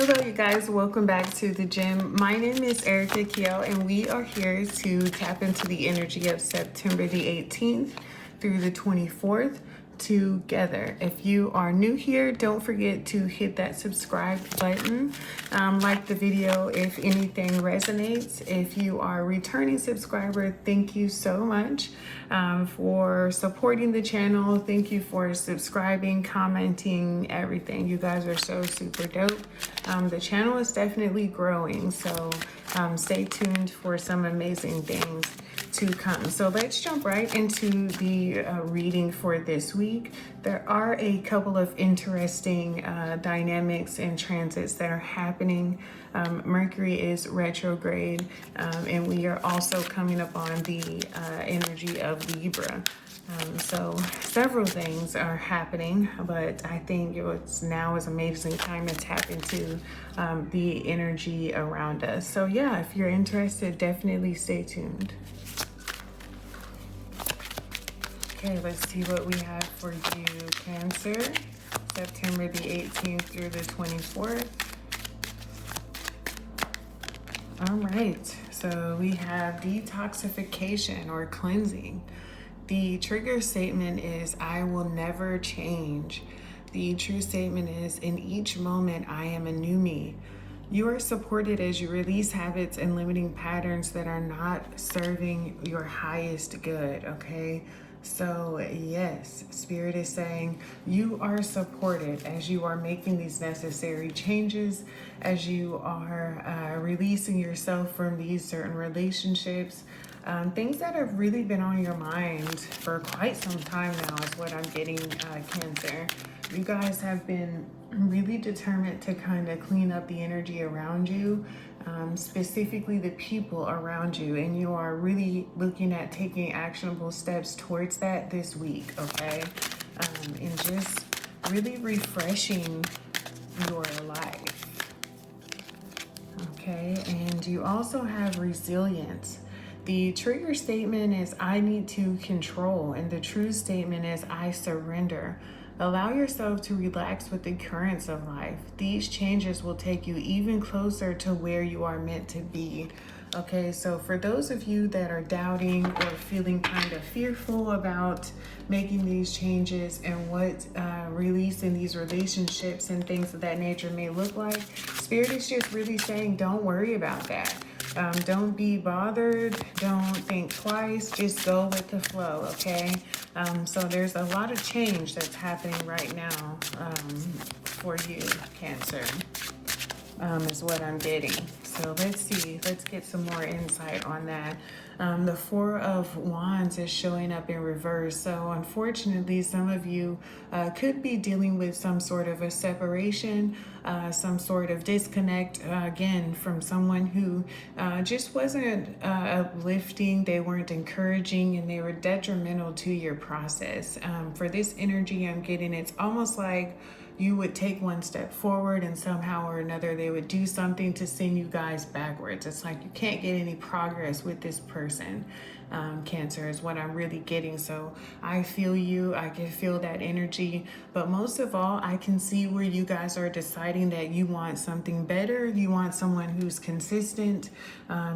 Hello you guys, welcome back to the gym. My name is Erica Keyel and we are here to tap into the energy of September the 18th through the 24th together. If you are new here, don't forget to hit that subscribe button. Like the video if anything resonates. If you are a returning subscriber, thank you so much for supporting the channel. Thank you for subscribing, commenting, everything. You guys are so super dope. The channel is definitely growing, so stay tuned for some amazing things to come. So let's jump right into the reading for this week. There are a couple of interesting dynamics and transits that are happening. Mercury is retrograde, and we are also coming up on the energy of Libra. So several things are happening, but I think now is an amazing time to tap into the energy around us. So yeah, if you're interested, definitely stay tuned. Okay, let's see what we have for you, Cancer, September the 18th through the 24th. All right, so we have detoxification or cleansing. The trigger statement is, I will never change. The true statement is, in each moment, I am a new me. You are supported as you release habits and limiting patterns that are not serving your highest good, okay? So yes, Spirit is saying you are supported as you are making these necessary changes, as you are releasing yourself from these certain relationships. Things that have really been on your mind for quite some time now is what I'm getting, Cancer. You guys have been really determined to kind of clean up the energy around you, specifically the people around you, and you are really looking at taking actionable steps towards that this week, okay? And just really refreshing your life, okay? And you also have resilience. The trigger statement is, I need to control, and the true statement is, I surrender. Allow yourself to relax with the currents of life. These changes will take you even closer to where you are meant to be. Okay, so for those of you that are doubting or feeling kind of fearful about making these changes and what releasing these relationships and things of that nature may look like, Spirit is just really saying, don't worry about that. Don't be bothered. Don't think twice. Just go with the flow, okay? So there's a lot of change that's happening right now for you, Cancer, is what I'm getting. So let's see. Let's get some more insight on that. The Four of Wands is showing up in reverse. So unfortunately, some of you could be dealing with some sort of a separation, some sort of disconnect, again, from someone who just wasn't uplifting, they weren't encouraging, and they were detrimental to your process. For this energy I'm getting, it's almost like you would take one step forward and somehow or another they would do something to send you guys backwards. It's like you can't get any progress with this person. Cancer is what I'm really getting. So I feel you. I can feel that energy. But most of all, I can see where you guys are deciding that you want something better. You want someone who's consistent.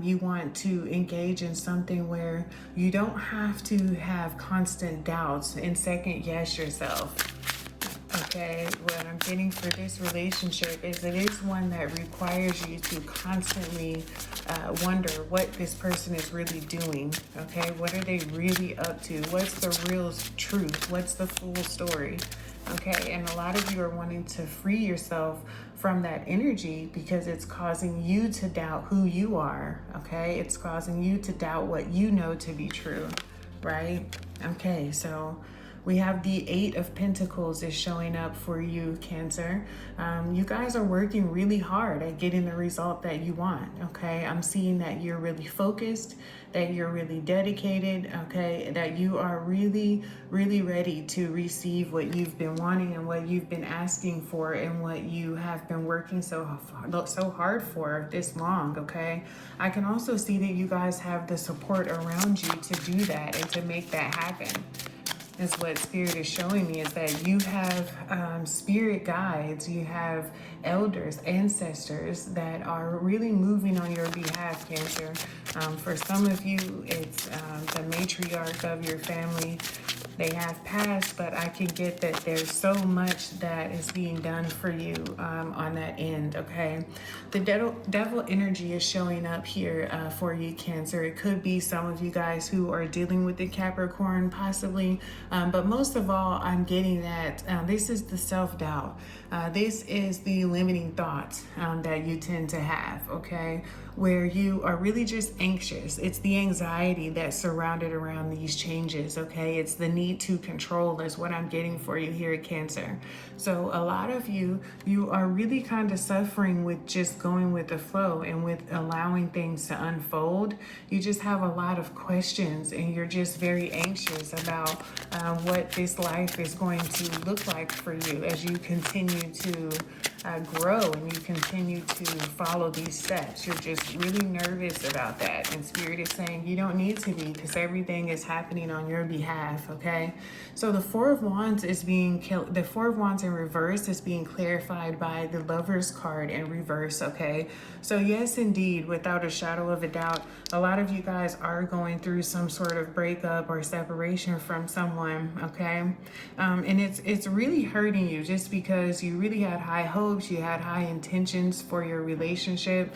You want to engage in something where you don't have to have constant doubts and second guess yourself. Okay, what I'm getting for this relationship is it is one that requires you to constantly wonder what this person is really doing. Okay, what are they really up to? What's the real truth? What's the full story? Okay, and a lot of you are wanting to free yourself from that energy because it's causing you to doubt who you are. Okay, it's causing you to doubt what you know to be true, right? Okay, so we have the Eight of Pentacles is showing up for you, Cancer. You guys are working really hard at getting the result that you want, okay? I'm seeing that you're really focused, that you're really dedicated, okay? That you are really, really ready to receive what you've been wanting and what you've been asking for and what you have been working so hard for this long, okay? I can also see that you guys have the support around you to do that and to make that happen. is what Spirit is showing me, is that you have spirit guides, you have elders, ancestors that are really moving on your behalf, Cancer. For some of you, it's the matriarch of your family. They have passed, but I can get that there's so much that is being done for you on that end, okay? The devil energy is showing up here for you, Cancer. It could be some of you guys who are dealing with the Capricorn, possibly, but most of all, I'm getting that this is the self-doubt. This is the limiting thoughts that you tend to have, okay? Where you are really just anxious. It's the anxiety that's surrounded around these changes, okay? It's the need to control is what I'm getting for you here at Cancer. So a lot of you are really kind of suffering with just going with the flow and with allowing things to unfold. You just have a lot of questions and you're just very anxious about what this life is going to look like for you as you continue to grow and you continue to follow these steps. You're just really nervous about that, and Spirit is saying you don't need to be, because everything is happening on your behalf, okay? So the Four of Wands is being the Four of Wands in reverse is being clarified by the Lover's card in reverse, okay? So yes, indeed, without a shadow of a doubt, a lot of you guys are going through some sort of breakup or separation from someone, okay? And it's really hurting you just because you really had high hopes, you had high intentions for your relationship.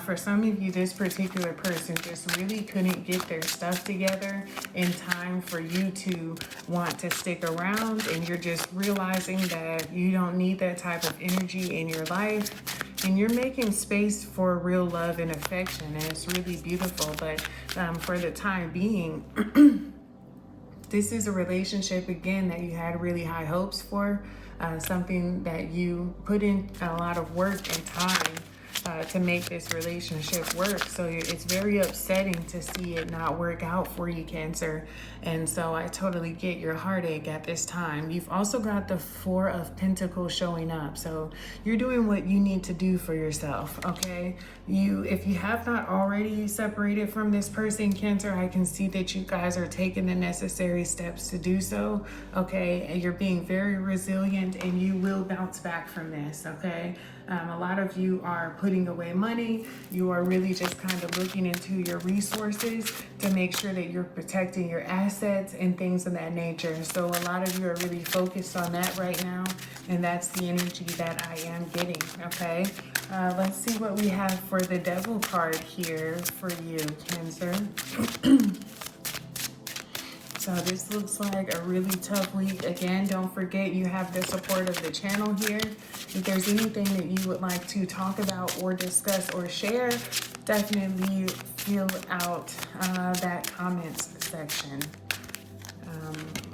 For some of you, this particular person just really couldn't get their stuff together in time for you to want to stick around, and you're just realizing that you don't need that type of energy in your life, and you're making space for real love and affection, and it's really beautiful. But for the time being, this is a relationship, again, that you had really high hopes for, something that you put in a lot of work and time to make this relationship work. So it's very upsetting to see it not work out for you, Cancer. And so I totally get your heartache at this time. You've also got the Four of Pentacles showing up. So you're doing what you need to do for yourself, okay? If you have not already separated from this person, Cancer, I can see that you guys are taking the necessary steps to do so, okay? And you're being very resilient, and you will bounce back from this, okay? A lot of you are putting away money. You are really just kind of looking into your resources to make sure that you're protecting your assets and things of that nature. So a lot of you are really focused on that right now, and that's the energy that I am getting, okay? Let's see what we have for the Devil card here for you, Cancer. So this looks like a really tough week. Again, don't forget you have the support of the channel here. If there's anything that you would like to talk about or discuss or share, definitely fill out that comments section.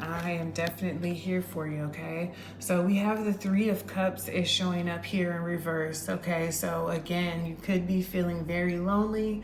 I am definitely here for you, okay? So we have the Three of Cups is showing up here in reverse, okay? So again, you could be feeling very lonely.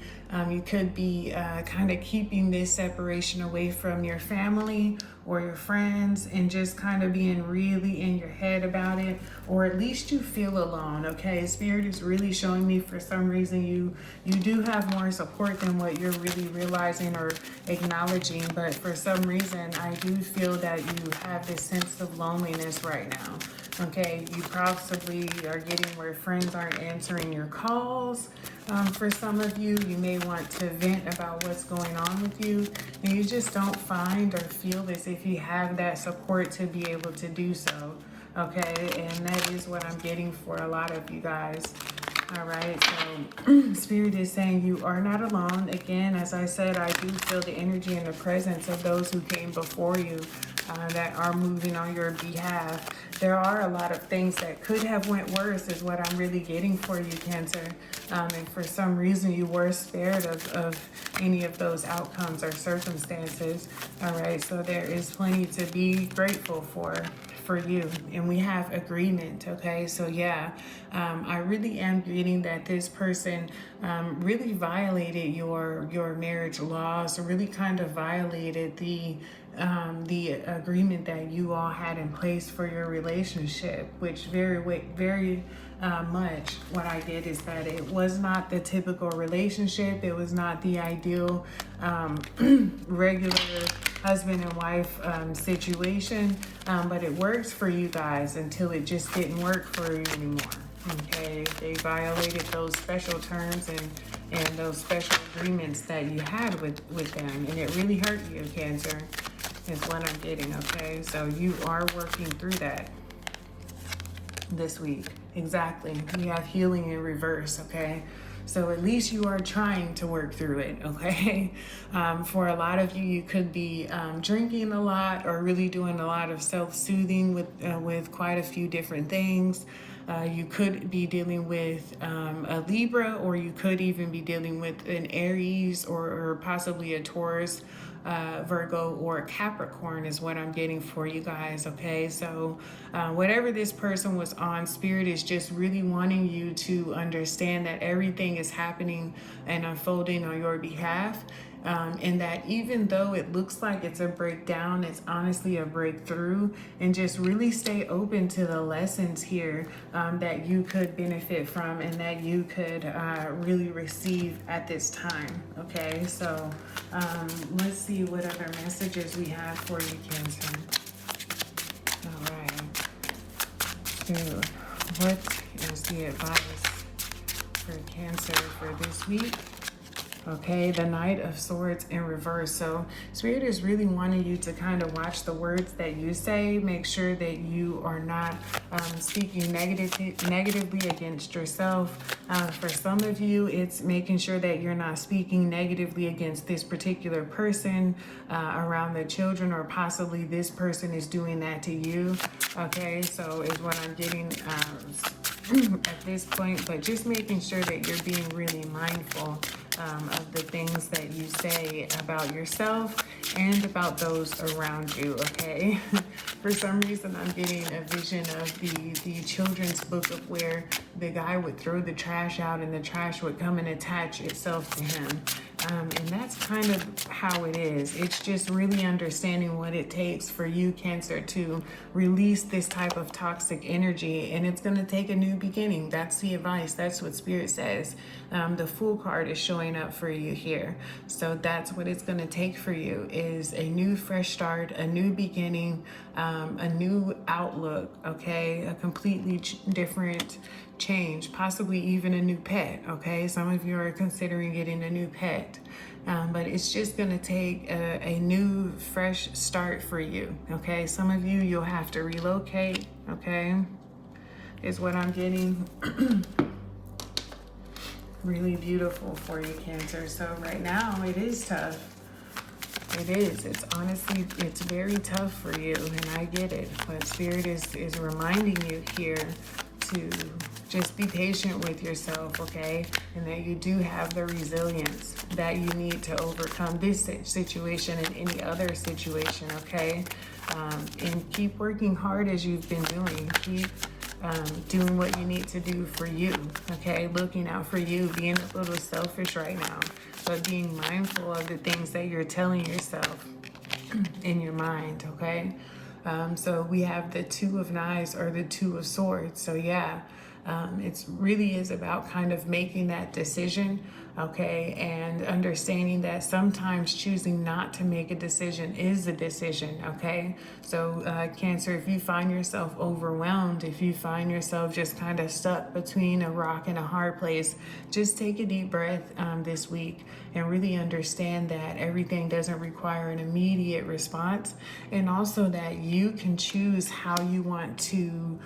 You could be kind of keeping this separation away from your family or your friends, and just kind of being really in your head about it, or at least you feel alone, okay? Spirit is really showing me for some reason you do have more support than what you're really realizing or acknowledging, but for some reason I do feel that you have this sense of loneliness right now, okay? You possibly are getting where friends aren't answering your calls. For some of you, you may want to vent about what's going on with you, and you just don't find or feel as if you have that support to be able to do so, okay? And that is what I'm getting for a lot of you guys. All right, so Spirit is saying you are not alone. Again, as I said, I do feel the energy and the presence of those who came before you that are moving on your behalf. There are a lot of things that could have went worse is what I'm really getting for you, Cancer. And for some reason you were spared of any of those outcomes or circumstances. All right, so there is plenty to be grateful for you, and we have agreement, okay? So yeah, I really am getting that this person really violated your marriage laws, or really kind of violated the agreement that you all had in place for your relationship, which very much. What I get is that it was not the typical relationship. It was not the ideal regular husband and wife situation, but it works for you guys until it just didn't work for you anymore. Okay, they violated those special terms and those special agreements that you had with them, and it really hurt you, Cancer, is what I'm getting. Okay, so you are working through that this week. Exactly. We have healing in reverse. Okay, so at least you are trying to work through it. Okay, for a lot of you, you could be drinking a lot or really doing a lot of self-soothing with quite a few different things. You could be dealing with a Libra, or you could even be dealing with an Aries or possibly a Taurus, Virgo, or a Capricorn is what I'm getting for you guys. Okay, so whatever this person was on, Spirit is just really wanting you to understand that everything is happening and unfolding on your behalf. And that even though it looks like it's a breakdown, it's honestly a breakthrough, and just really stay open to the lessons here that you could benefit from and that you could really receive at this time. Okay, so let's see what other messages we have for you, Cancer. All right. So what is the advice for Cancer for this week? Okay, the Knight of Swords in reverse. So Spirit is really wanting you to kind of watch the words that you say. Make sure that you are not speaking negatively against yourself. For some of you, it's making sure that you're not speaking negatively against this particular person around the children, or possibly this person is doing that to you. Okay, so is what I'm getting at this point. But just making sure that you're being really mindful of the things that you say about yourself and about those around you. Okay, for some reason I'm getting a vision of the children's book of where the guy would throw the trash out and the trash would come and attach itself to him. And that's kind of how it is. It's just really understanding what it takes for you, Cancer, to release this type of toxic energy. And it's going to take a new beginning. That's the advice. That's what Spirit says. The Fool card is showing up for you here. So that's what it's going to take for you, is a new fresh start, a new beginning, a new outlook. Okay, a completely different change, possibly even a new pet. Okay, some of you are considering getting a new pet, but it's just going to take a new fresh start for you. Okay, some of you, you'll have to relocate. Okay, is what I'm getting. Really beautiful for you, Cancer. So right now it is tough. It is. It's honestly, it's very tough for you, and I get it. But Spirit is reminding you here to just be patient with yourself, okay? And that you do have the resilience that you need to overcome this situation and any other situation, okay? And keep working hard as you've been doing. Keep doing what you need to do for you, okay? Looking out for you, being a little selfish right now, but being mindful of the things that you're telling yourself in your mind, okay? So we have the Two of Knives or the Two of Swords. So yeah, it really is about kind of making that decision, okay? And understanding that sometimes choosing not to make a decision is a decision, okay? So Cancer, if you find yourself overwhelmed, if you find yourself just kind of stuck between a rock and a hard place, just take a deep breath this week and really understand that everything doesn't require an immediate response, and also that you can choose how you want to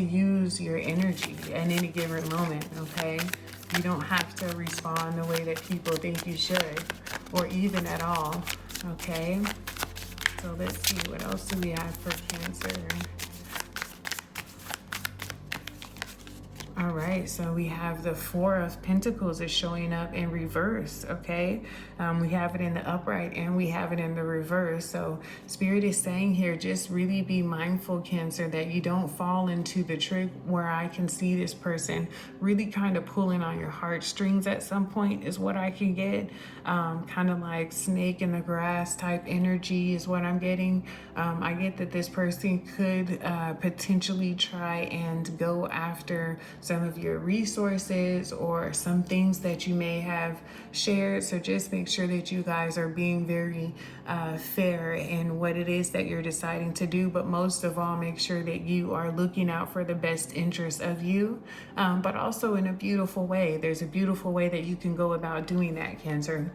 use your energy at any given moment, okay? You don't have to respond the way that people think you should, or even at all, okay? So let's see, what else do we have for Cancer? All right, so we have the Four of Pentacles is showing up in reverse, okay? We have it in the upright and we have it in the reverse. So Spirit is saying here, just really be mindful, Cancer, that you don't fall into the trick where I can see this person really kind of pulling on your heartstrings at some point is what I can get. Kind of like snake in the grass type energy is what I'm getting. I get that this person could potentially try and go after some of your resources or some things that you may have shared. So just make sure that you guys are being very fair in what it is that you're deciding to do. But most of all, make sure that you are looking out for the best interest of you, but also in a beautiful way. There's a beautiful way that you can go about doing that, Cancer.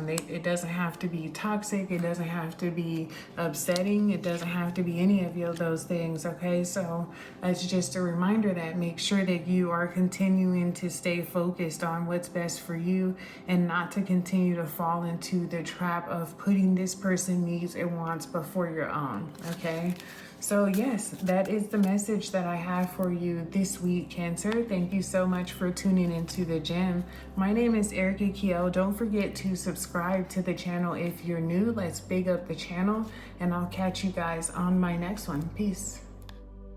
It doesn't have to be toxic. It doesn't have to be upsetting. It doesn't have to be any of those things, okay? So it's just a reminder that make sure that you are continuing to stay focused on what's best for you and not to continue to fall into the trap of putting this person's needs and wants before your own, okay? So yes, that is the message that I have for you this week, Cancer. Thank you so much for tuning into the gym. My name is Erica Keyel. Don't forget to subscribe to the channel if you're new. Let's big up the channel, and I'll catch you guys on my next one. Peace.